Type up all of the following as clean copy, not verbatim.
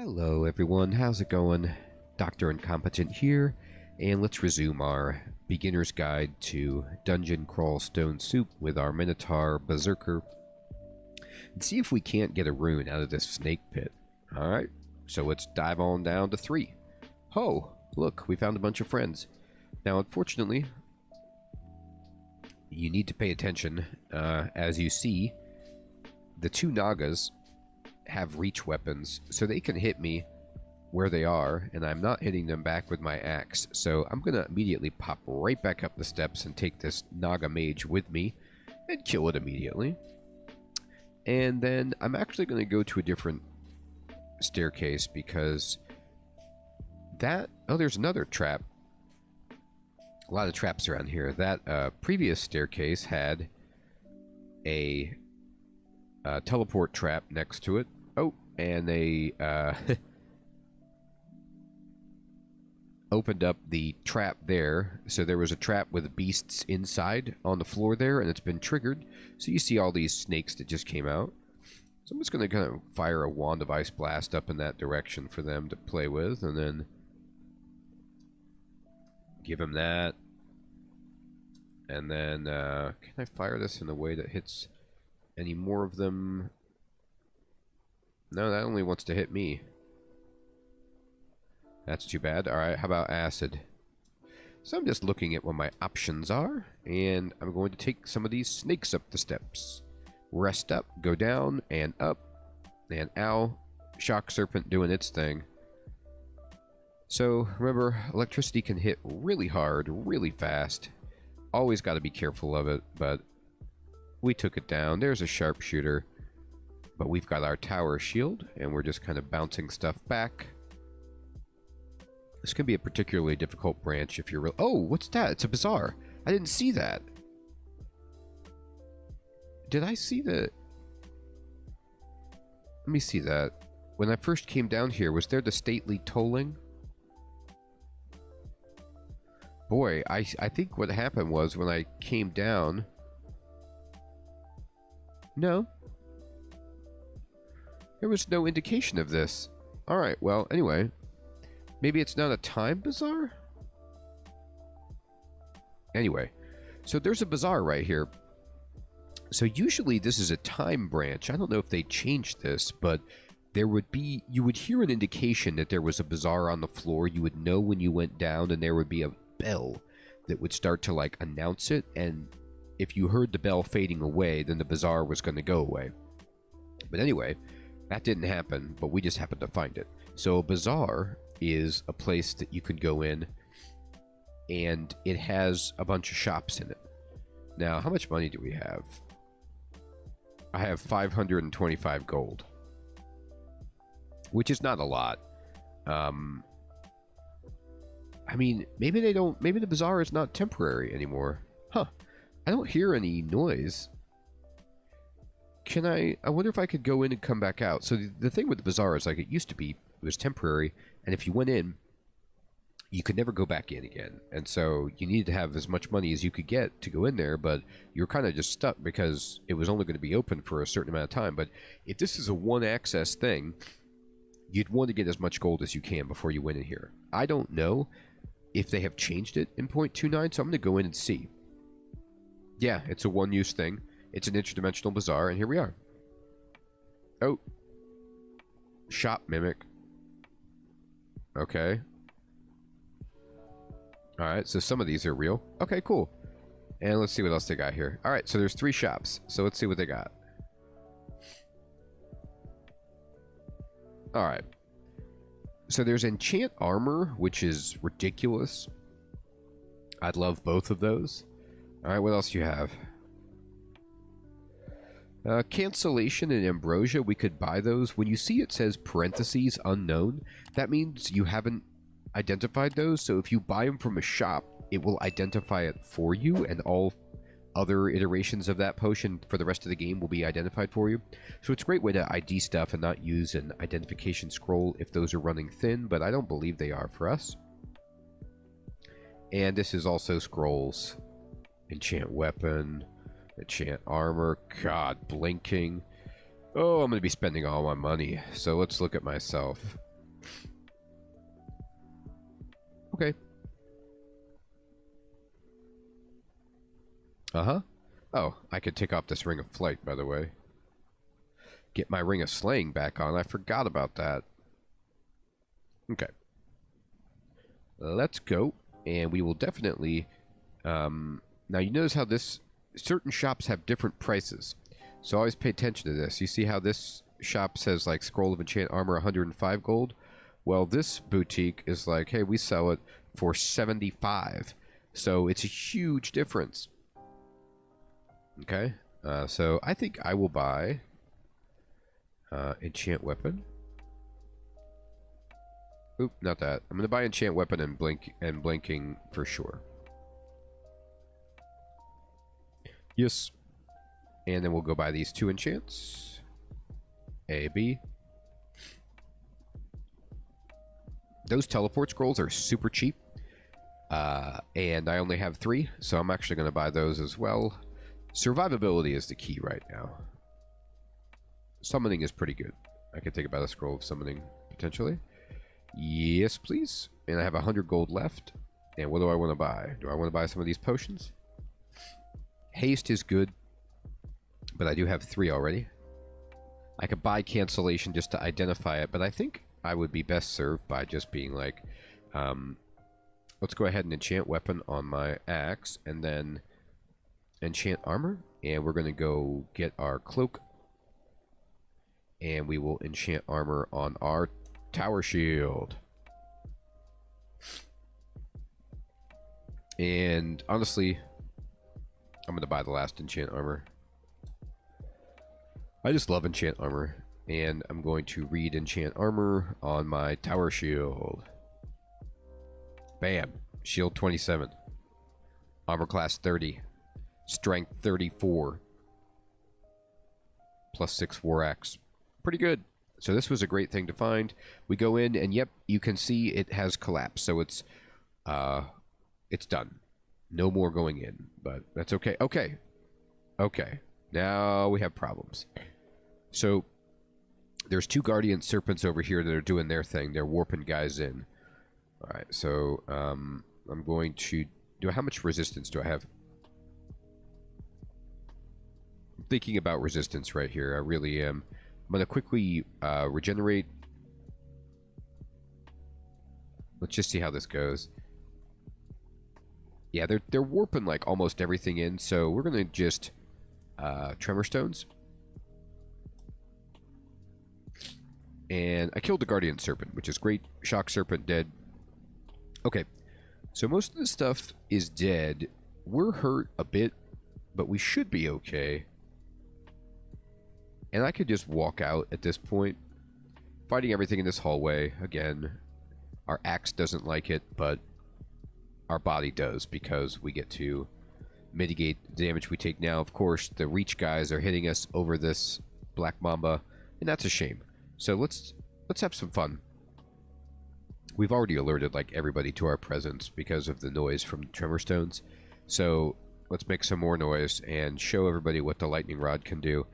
Hello everyone, how's it going? Dr. Incompetent here, and let's resume our beginner's guide to Dungeon Crawl Stone Soup with our Minotaur Berserker and see if we can't get a rune out of this snake pit. Alright, so let's dive on down to 3. Oh, look, we found a bunch of friends. Now unfortunately, you need to pay attention. As you see, the 2 Nagas have reach weapons, so they can hit me where they are, and I'm not hitting them back with my axe. So I'm going to immediately pop right back up the steps and take this Naga mage with me and kill it immediately. And then I'm actually going to go to a different staircase because that... Oh, there's another trap. A lot of traps around here. That previous staircase had a teleport trap next to it. Oh, and they opened up the trap there. So there was a trap with beasts inside on the floor there, and it's been triggered. So you see all these snakes that just came out. So I'm just going to kind of fire a wand of ice blast up in that direction for them to play with, and then give them that. And then, can I fire this in a way that hits any more of them? No, that only wants to hit me. That's too bad. Alright, how about acid? So I'm just looking at what my options are, and I'm going to take some of these snakes up the steps. Rest up, go down, and up, and ow, shock serpent doing its thing. So, remember, electricity can hit really hard, really fast. Always got to be careful of it, but we took it down. There's a sharpshooter. But we've got our tower shield, and we're just kind of bouncing stuff back. This can be a particularly difficult branch if you're real... Oh, what's that? It's a bazaar. I didn't see that. Did I see the... Let me see that. When I first came down here, was there the stately tolling? Boy, I think what happened was when I came down... No. There was no indication of this. Alright, well, anyway. Maybe it's not a time bazaar? Anyway. So there's a bazaar right here. So usually this is a time branch. I don't know if they changed this, but there would be... You would hear an indication that there was a bazaar on the floor. You would know when you went down, and there would be a bell that would start to, like, announce it. And if you heard the bell fading away, then the bazaar was going to go away. But anyway... That didn't happen, but we just happened to find it. So a bazaar is a place that you can go in, and it has a bunch of shops in it. Now, how much money do we have? I have 525 gold, which is not a lot. I mean, maybe they don't... Maybe the bazaar is not temporary anymore. Huh. I don't hear any noise. Can I wonder if I could go in and come back out. So the thing with the bazaar is, like, it used to be, it was temporary, and if you went in, you could never go back in again. And so you needed to have as much money as you could get to go in there, but you're kind of just stuck because it was only going to be open for a certain amount of time. But if this is a one-access thing, you'd want to get as much gold as you can before you went in here. I don't know if they have changed it in 0.29, so I'm going to go in and see. Yeah, it's a one-use thing. It's an interdimensional bazaar, and here we are. Oh. Shop mimic. Okay. Alright, so some of these are real. Okay, cool. And let's see what else they got here. Alright, so there's 3 shops. So let's see what they got. Alright. So there's enchant armor, which is ridiculous. I'd love both of those. Alright, what else do you have? Cancellation and ambrosia, we could buy those. When you see it says parentheses unknown, that means you haven't identified those. So if you buy them from a shop, it will identify it for you, and all other iterations of that potion for the rest of the game will be identified for you. So it's a great way to ID stuff and not use an identification scroll if those are running thin, but I don't believe they are for us. And this is also scrolls. Enchant weapon. Enchant armor. God, blinking. Oh, I'm going to be spending all my money. So let's look at myself. Okay. Uh-huh. Oh, I could take off this Ring of Flight, by the way. Get my Ring of Slaying back on. I forgot about that. Okay. Let's go. And we will definitely... now, you notice how this... Certain shops have different prices. So always pay attention to this. You see how this shop says, like, Scroll of Enchant Armor 105 gold? Well, this boutique is like, hey, we sell it for 75. So it's a huge difference. Okay. So I think I will buy Enchant Weapon. Oop, not that. I'm going to buy Enchant Weapon and Blinking for sure. Yes. And then we'll go buy these 2 enchants. A, B. Those teleport scrolls are super cheap. And I only have 3, so I'm actually going to buy those as well. Survivability is the key right now. Summoning is pretty good. I could take about a scroll of summoning, potentially. Yes, please. And I have 100 gold left. And what do I want to buy? Do I want to buy some of these potions? Haste is good, but I do have 3 already. I could buy cancellation just to identify it, but I think I would be best served by just being like, let's go ahead and enchant weapon on my axe, and then enchant armor, and we're going to go get our cloak, and we will enchant armor on our tower shield. And honestly, I'm going to buy the last enchant armor. I just love enchant armor, and I'm going to read enchant armor on my tower shield. Bam. Shield 27. Armor class 30. Strength 34. Plus 6 war axe. Pretty good. So this was a great thing to find. We go in, and yep, you can see it has collapsed. So it's done. No more going in, but that's okay. Okay. Okay. Now we have problems. So there's 2 guardian serpents over here that are doing their thing. They're warping guys in. All right. So I'm going to do. How much resistance do I have? I'm thinking about resistance right here. I really am. I'm going to quickly regenerate. Let's just see how this goes. Yeah, they're warping like almost everything in, so we're going to just Tremor Stones. And I killed the Guardian Serpent, which is great. Shock Serpent dead. Okay, so most of the stuff is dead. We're hurt a bit, but we should be okay. And I could just walk out at this point. Fighting everything in this hallway. Again, our axe doesn't like it, but our body does, because we get to mitigate the damage we take now. Of course, the Reach guys are hitting us over this Black Mamba, and that's a shame. So let's have some fun. We've already alerted like everybody to our presence because of the noise from the Tremor Stones. So let's make some more noise and show everybody what the Lightning Rod can do.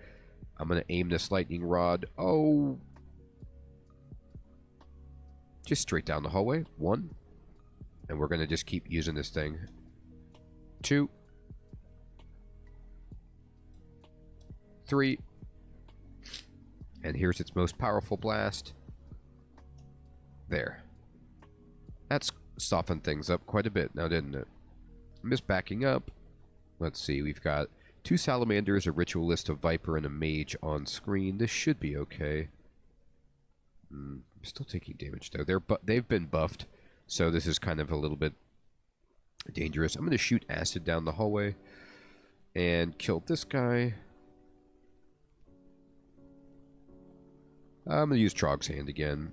I'm going to aim this Lightning Rod. Oh. Just straight down the hallway. 1. And we're going to just keep using this thing. 2. 3. And here's its most powerful blast. There. That's softened things up quite a bit now, didn't it? I'm just backing up. Let's see, we've got 2 Salamanders, a Ritualist, a Viper, and a Mage on screen. This should be okay. I'm still taking damage, though. They've been buffed, so this is kind of a little bit dangerous. I'm going to shoot acid down the hallway and kill this guy. I'm going to use Trog's Hand again.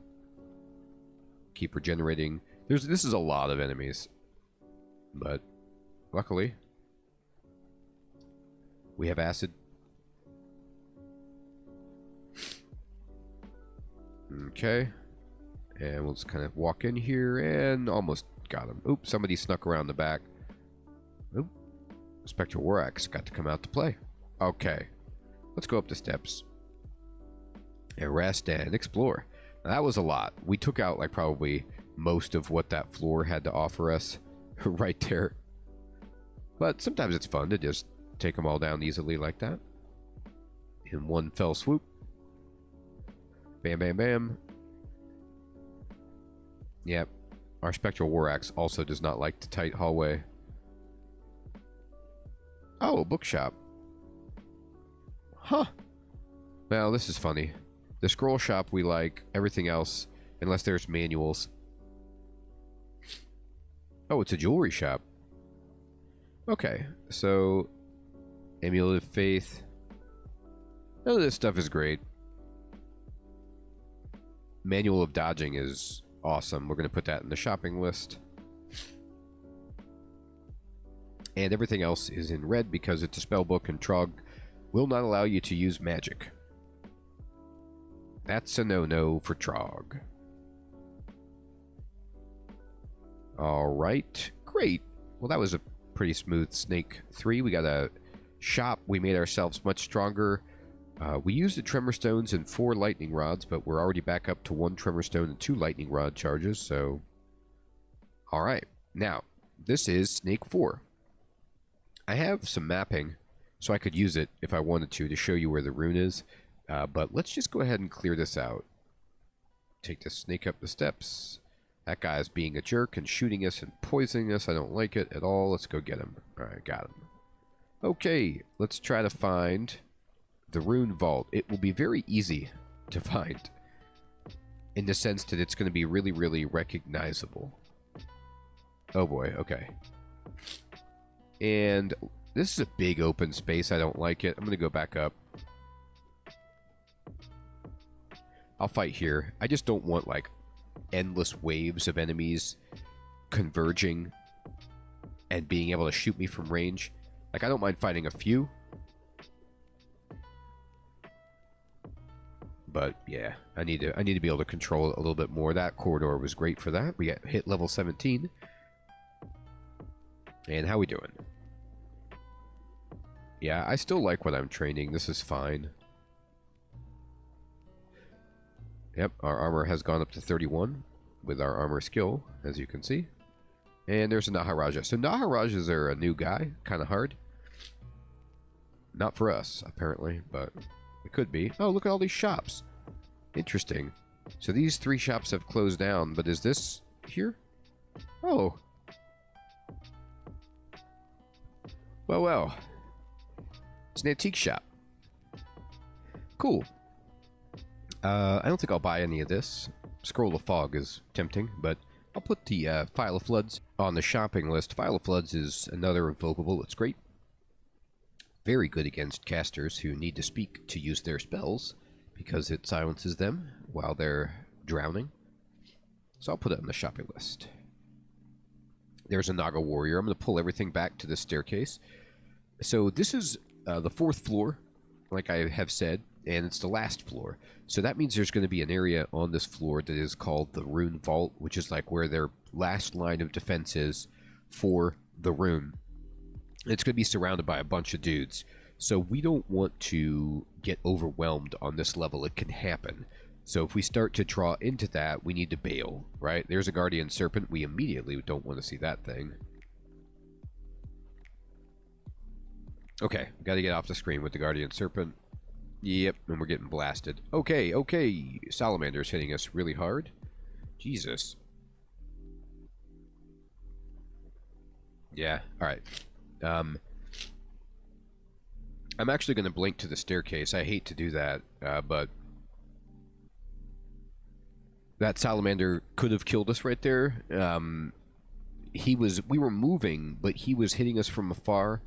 Keep regenerating. This is a lot of enemies, but luckily we have acid. Okay, and we'll just kind of walk in here and almost got him. Oops, somebody snuck around the back. Oop, Spectral War Axe got to come out to play. Okay, let's go up the steps and rest and explore. Now, that was a lot. We took out like probably most of what that floor had to offer us right there. But sometimes it's fun to just take them all down easily like that. In one fell swoop. Bam, bam, bam. Yep. Our Spectral War Axe also does not like the tight hallway. Oh, a bookshop. Huh. Well, this is funny. The scroll shop we like, everything else, unless there's manuals. Oh, it's a jewelry shop. Okay, so Amulet of Faith. None of this stuff is great. Manual of Dodging is awesome. We're going to put that in the shopping list. And everything else is in red because it's a spell book and Trog will not allow you to use magic. That's a no-no for Trog. Alright, great. Well, that was a pretty smooth Snake 3. We got a shop. We made ourselves much stronger. We used the Tremor Stones and 4 Lightning Rods, but we're already back up to 1 Tremor Stone and 2 Lightning Rod charges, so... Alright, now, this is Snake 4. I have some mapping, so I could use it if I wanted to show you where the rune is, but let's just go ahead and clear this out. Take this snake up the steps. That guy's being a jerk and shooting us and poisoning us. I don't like it at all. Let's go get him. Alright, got him. Okay, let's try to find the Rune Vault. It will be very easy to find, in the sense that it's going to be really, really recognizable. Oh boy, okay. And this is a big open space. I don't like it. I'm going to go back up. I'll fight here. I just don't want, like, endless waves of enemies converging and being able to shoot me from range. Like, I don't mind fighting a few. But, yeah, I need to be able to control it a little bit more. That corridor was great for that. We got hit level 17. And how we doing? Yeah, I still like what I'm training. This is fine. Yep, our armor has gone up to 31 with our armor skill, as you can see. And there's a Naharaja. So Naharajas are a new guy, kind of hard. Not for us, apparently, but it could be. Oh, look at all these shops. Interesting. So these 3 shops have closed down, but is this here? Oh. Well, well. It's an antique shop. Cool. I don't think I'll buy any of this. Scroll of Fog is tempting, but I'll put the File of Floods on the shopping list. File of Floods is another invocable. It's great. Very good against casters who need to speak to use their spells, because it silences them while they're drowning. So I'll put it on the shopping list. There's a Naga Warrior. I'm going to pull everything back to the staircase. So this is the 4th floor, like I have said, and it's the last floor. So that means there's going to be an area on this floor that is called the Rune Vault, which is like where their last line of defense is for the rune. It's going to be surrounded by a bunch of dudes. So we don't want to get overwhelmed on this level. It can happen. So if we start to draw into that, we need to bail, right? There's a Guardian Serpent. We immediately don't want to see that thing. Okay, got to get off the screen with the Guardian Serpent. Yep, and we're getting blasted. Okay, okay. Salamander's hitting us really hard. Jesus. Yeah, alright. I'm actually going to blink to the staircase. I hate to do that, but that Salamander could have killed us right there. We were moving, but he was hitting us from afar,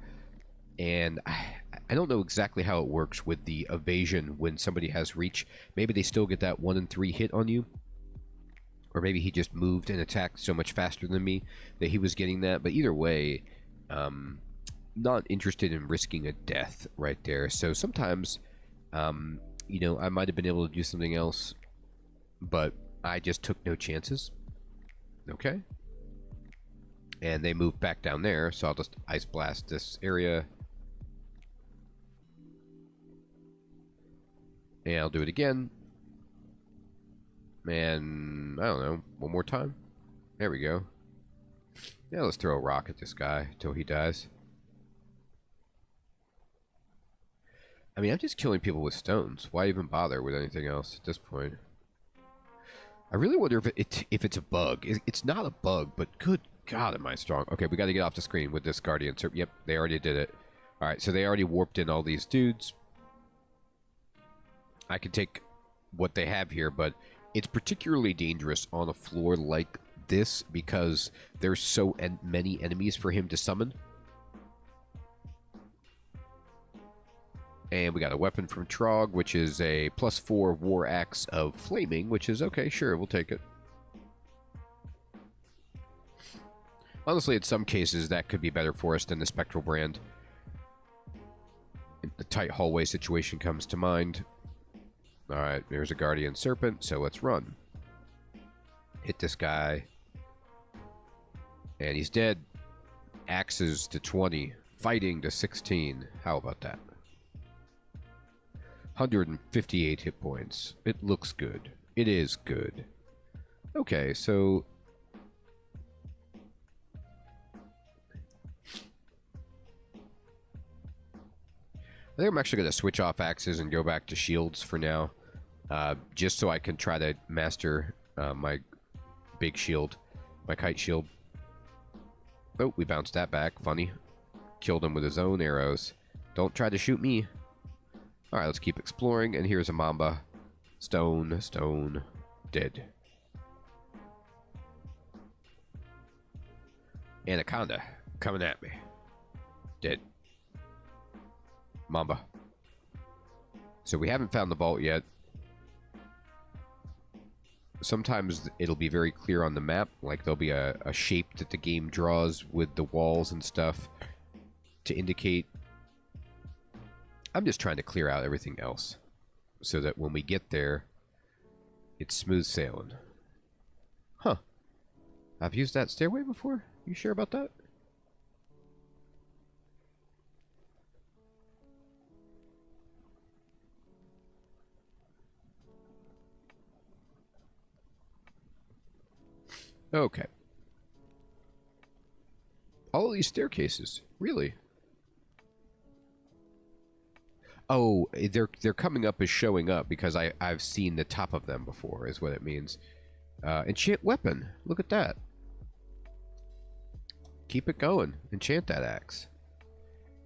and I don't know exactly how it works with the evasion when somebody has reach. Maybe they still get that 1 in 3 hit on you. Or maybe he just moved and attacked so much faster than me that he was getting that. But either way, not interested in risking a death right there. So sometimes, you know, I might have been able to do something else, but I just took no chances. Okay. And they moved back down there, so I'll just Ice Blast this area. And I'll do it again. And I don't know, one more time. There we go. Yeah, let's throw a rock at this guy till he dies. I mean, I'm just killing people with stones. Why even bother with anything else at this point? I really wonder if it's a bug. It's not a bug, but good God, am I strong. Okay, we got to get off the screen with this Guardian. Yep, they already did it. All right, so they already warped in all these dudes. I can take what they have here, but it's particularly dangerous on a floor like this because there's so many enemies for him to summon. And we got a weapon from Trog, which is a +4 War Axe of Flaming, which is okay, sure, we'll take it. Honestly, in some cases, that could be better for us than the Spectral Brand. The tight hallway situation comes to mind. Alright, there's a Guardian Serpent, so let's run. Hit this guy. And he's dead. Axes to 20. Fighting to 16. How about that? 158 hit points. It looks good. It is good. Okay, so... I think I'm actually going to switch off axes and go back to shields for now. Just so I can try to master my big shield. My kite shield. Oh, we bounced that back. Funny. Killed him with his own arrows. Don't try to shoot me. Alright, let's keep exploring. And here's a Mamba. Stone, stone, dead. Anaconda. Coming at me. Dead. Mamba. So we haven't found the vault yet. Sometimes it'll be very clear on the map. Like there'll be a shape that the game draws with the walls and stuff to indicate. I'm just trying to clear out everything else so that when we get there, it's smooth sailing. Huh. I've used that stairway before? You sure about that? Okay. All of these staircases, really? Oh, they're coming up as showing up because I've seen the top of them before, is what it means. Enchant weapon. Look at that. Keep it going. Enchant that axe.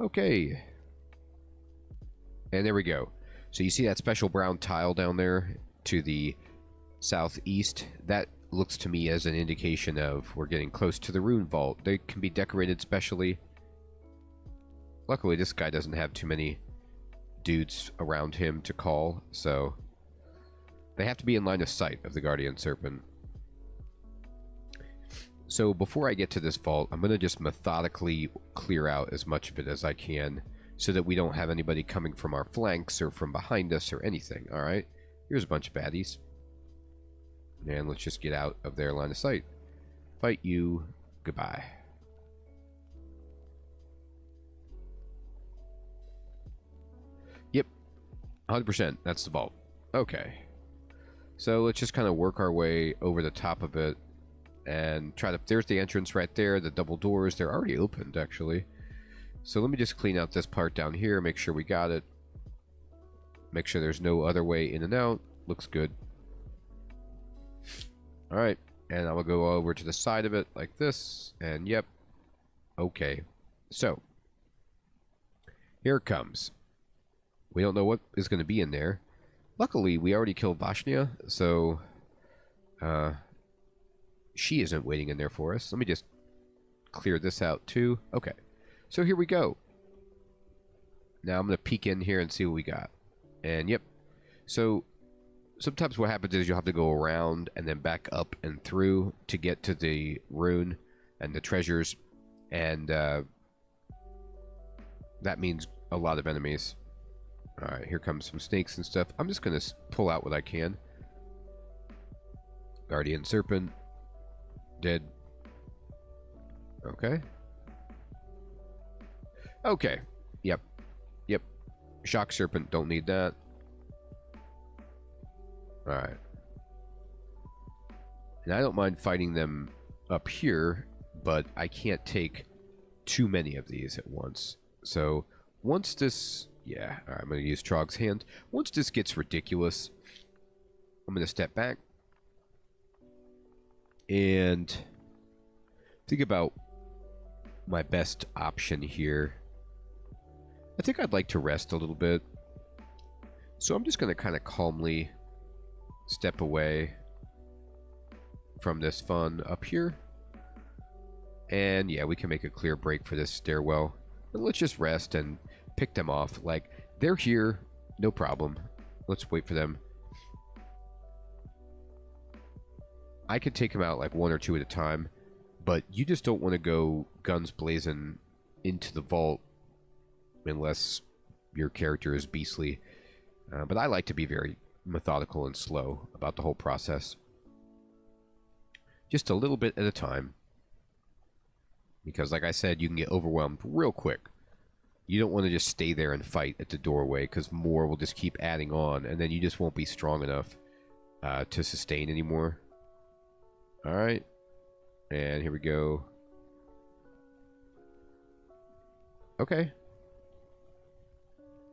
Okay. And there we go. So you see that special brown tile down there to the southeast? That looks to me as an indication of we're getting close to the Rune Vault. They can be decorated specially. Luckily, this guy doesn't have too many dudes around him to call, so they have to be in line of sight of the Guardian Serpent. So before I get to this vault, I'm going to just methodically clear out as much of it as I can so that we don't have anybody coming from our flanks or from behind us or anything, alright? Here's a bunch of baddies. And let's just get out of their line of sight. Fight you. Goodbye. Yep. 100%. That's the vault. Okay. So let's just kind of work our way over the top of it and try to... There's the entrance right there. The double doors. They're already opened, actually. So let me just clean out this part down here. Make sure we got it. Make sure there's no other way in and out. Looks good. Alright, and I will go over to the side of it like this, and yep. Okay. So, here it comes. We don't know what is going to be in there. Luckily, we already killed Vashnia, so she isn't waiting in there for us. Let me just clear this out too. Okay, so here we go. Now I'm going to peek in here and see what we got. And yep, so... Sometimes what happens is you'll have to go around and then back up and through to get to the rune and the treasures. And that means a lot of enemies. Alright, here comes some snakes and stuff. I'm just going to pull out what I can. Guardian Serpent. Dead. Okay. Okay. Yep. Yep. Shock Serpent, don't need that. Alright. And I don't mind fighting them up here, but I can't take too many of these at once. So once this... Yeah, all right, I'm going to use Trog's hand. Once this gets ridiculous, I'm going to step back and think about my best option here. I think I'd like to rest a little bit. So I'm just going to kind of calmly step away from this fun up here. And yeah, we can make a clear break for this stairwell. And let's just rest and pick them off. Like, they're here, no problem. Let's wait for them. I could take them out like one or two at a time, but you just don't want to go guns blazing into the vault unless your character is beastly. But I like to be very methodical and slow about the whole process. Just a little bit at a time. Because like I said, you can get overwhelmed real quick. You don't want to just stay there and fight at the doorway, because more will just keep adding on, and then you just won't be strong enough to sustain anymore. Alright. And here we go. Okay.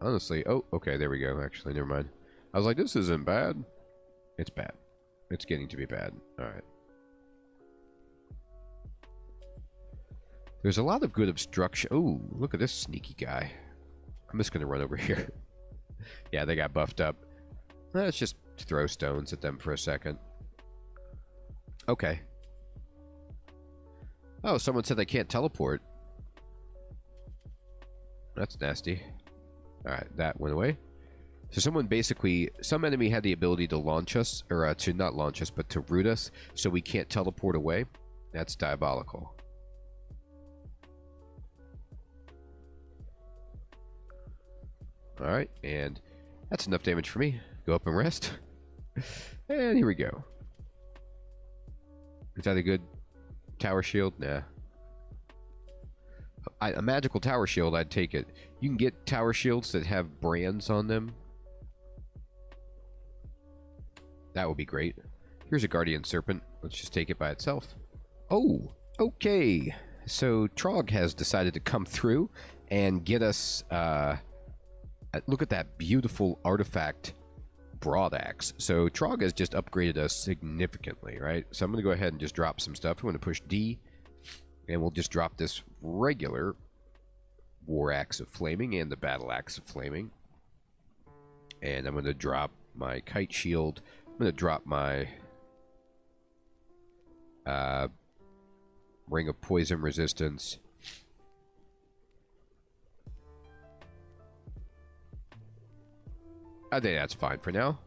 Honestly, oh, okay, there we go. Actually, never mind. I was like, this isn't bad. It's bad. It's getting to be bad. Alright. There's a lot of good obstruction. Oh, look at this sneaky guy. I'm just going to run over here. Yeah, they got buffed up. Let's just throw stones at them for a second. Okay. Oh, someone said they can't teleport. That's nasty. Alright, that went away. So someone basically... Some enemy had the ability to launch us, or to not launch us, but to root us, so we can't teleport away. That's diabolical. Alright, and that's enough damage for me. Go up and rest. And here we go. Is that a good tower shield? Nah. A magical tower shield, I'd take it. You can get tower shields that have brands on them. That would be great. Here's a Guardian Serpent. Let's just take it by itself. Oh, okay. So Trog has decided to come through and get us... look at that beautiful artifact broadaxe. So Trog has just upgraded us significantly, right? So I'm going to go ahead and just drop some stuff. I'm going to push D, and we'll just drop this regular War Axe of Flaming and the Battle Axe of Flaming. And I'm going to drop my Kite Shield. I'm going to drop my Ring of Poison Resistance. I think that's fine for now.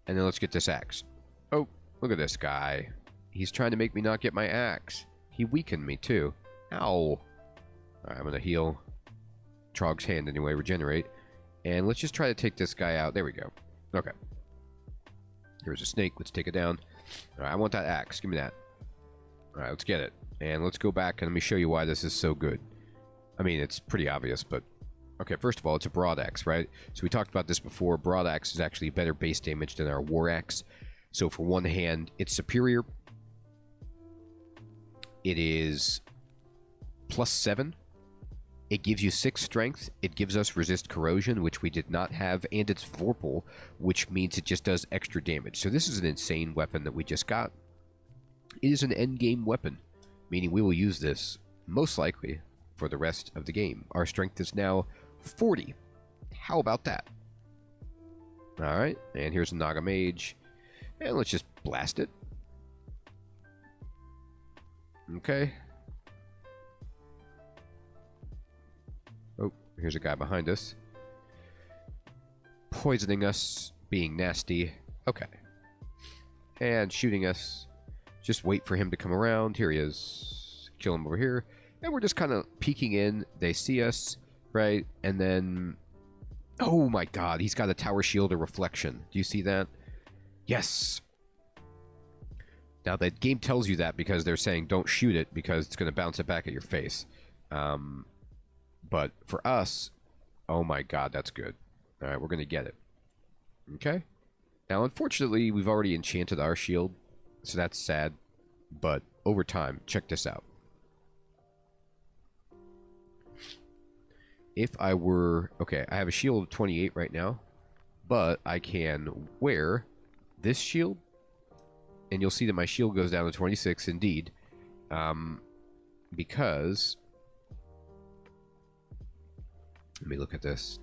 And then let's get this axe. Oh, look at this guy. He's trying to make me not get my axe. He weakened me too. Ow. Alright, I'm going to heal Trog's hand anyway, regenerate. And let's just try to take this guy out. There we go. Okay. Here's a snake. Let's take it down. Alright, I want that axe. Give me that. Alright, let's get it. And let's go back and let me show you why this is so good. I mean, it's pretty obvious, but... Okay, first of all, it's a broadaxe, right? So we talked about this before. Broadaxe is actually better base damage than our war axe. So for one hand, it's superior. It is +7. It gives you 6 strength. It gives us resist corrosion, which we did not have, and it's Vorpal, which means it just does extra damage. So this is an insane weapon that we just got. It is an endgame weapon, meaning we will use this most likely for the rest of the game. Our strength is now 40. How about that? Alright, and here's a Naga Mage. And let's just blast it. Okay. Oh, here's a guy behind us. Poisoning us, being nasty. Okay. And shooting us. Just wait for him to come around. Here he is. Kill him over here. And we're just kind of peeking in. They see us, right? And then... Oh my god, he's got a tower shield of reflection. Do you see that? Yes! Now, the game tells you that because they're saying don't shoot it because it's going to bounce it back at your face. But for us... Oh my god, that's good. Alright, we're going to get it. Okay? Now, unfortunately, we've already enchanted our shield, so that's sad. But over time, check this out. If I were... Okay, I have a shield of 28 right now, but I can wear this shield, and you'll see that my shield goes down to 26 indeed, because... Let me look at this.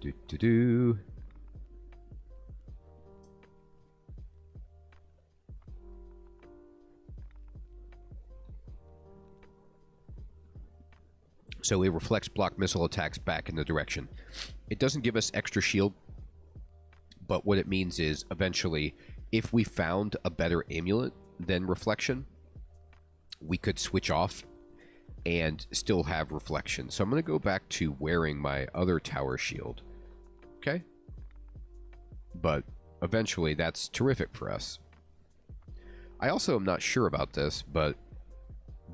So it reflects block missile attacks back in the direction. It doesn't give us extra shield, but what it means is eventually, if we found a better amulet than reflection, we could switch off and still have reflection. So I'm going to go back to wearing my other tower shield. Okay? But eventually that's terrific for us. I also am not sure about this, but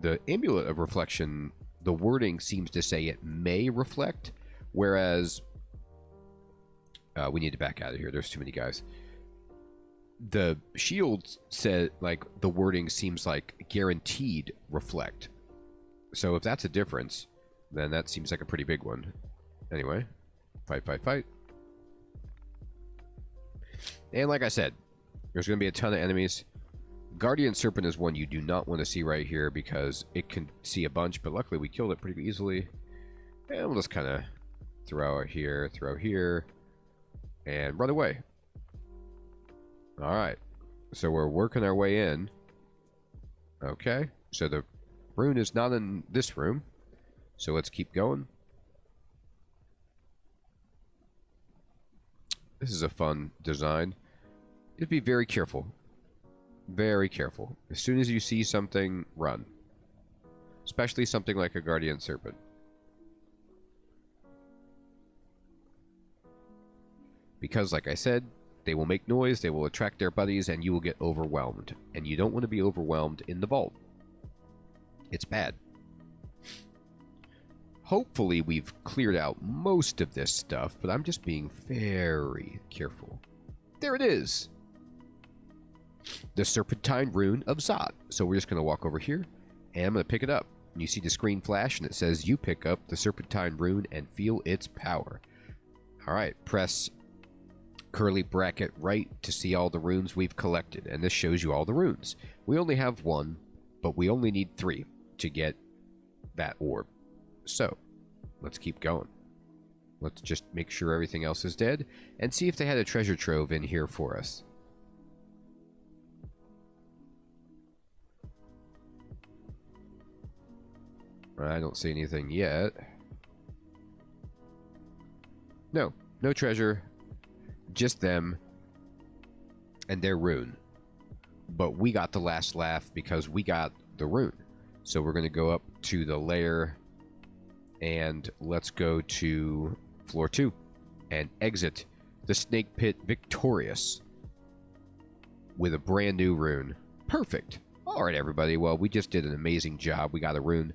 the amulet of reflection, the wording seems to say it may reflect, whereas we need to back out of here. There's too many guys. The shield said, like, the wording seems like guaranteed reflect. So if that's a difference, then that seems like a pretty big one. Anyway, fight, fight, fight. And like I said, there's going to be a ton of enemies. Guardian Serpent is one you do not want to see right here because it can see a bunch, but luckily we killed it pretty easily. And we'll just kind of throw here, and run away. Alright, so we're working our way in. Okay, so the rune is not in this room, so let's keep going. This is a fun design. Just be very careful. Very careful. As soon as you see something, run. Especially something like a Guardian Serpent. Because, like I said, they will make noise, they will attract their buddies, and you will get overwhelmed. And you don't want to be overwhelmed in the vault. It's bad. Hopefully we've cleared out most of this stuff, but I'm just being very careful. There it is! The Serpentine Rune of Zot. So we're just going to walk over here, and I'm going to pick it up. And you see the screen flash, and it says you pick up the Serpentine Rune and feel its power. Alright, press curly bracket right to see all the runes we've collected, and this shows you all the runes. We only have one, but we only need 3 to get that orb. So, let's keep going. Let's just make sure everything else is dead, and see if they had a treasure trove in here for us. I don't see anything yet. No, no treasure. Just them and their rune. But we got the last laugh because we got the rune. So we're going to go up to the lair and let's go to floor 2 and exit the snake pit victorious with a brand new rune. Perfect. Alright everybody, well we just did an amazing job. We got a rune.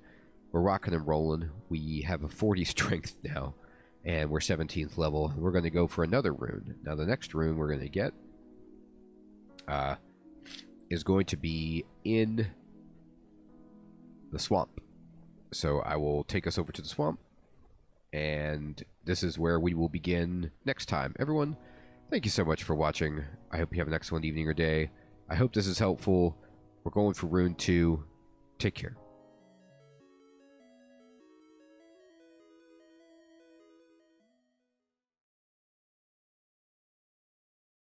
We're rocking and rolling. We have a 40 strength now. And we're 17th level. We're going to go for another rune. Now the next rune we're going to get is going to be in the swamp. So I will take us over to the swamp. And this is where we will begin next time. Everyone, thank you so much for watching. I hope you have an excellent evening or day. I hope this is helpful. We're going for rune 2. Take care.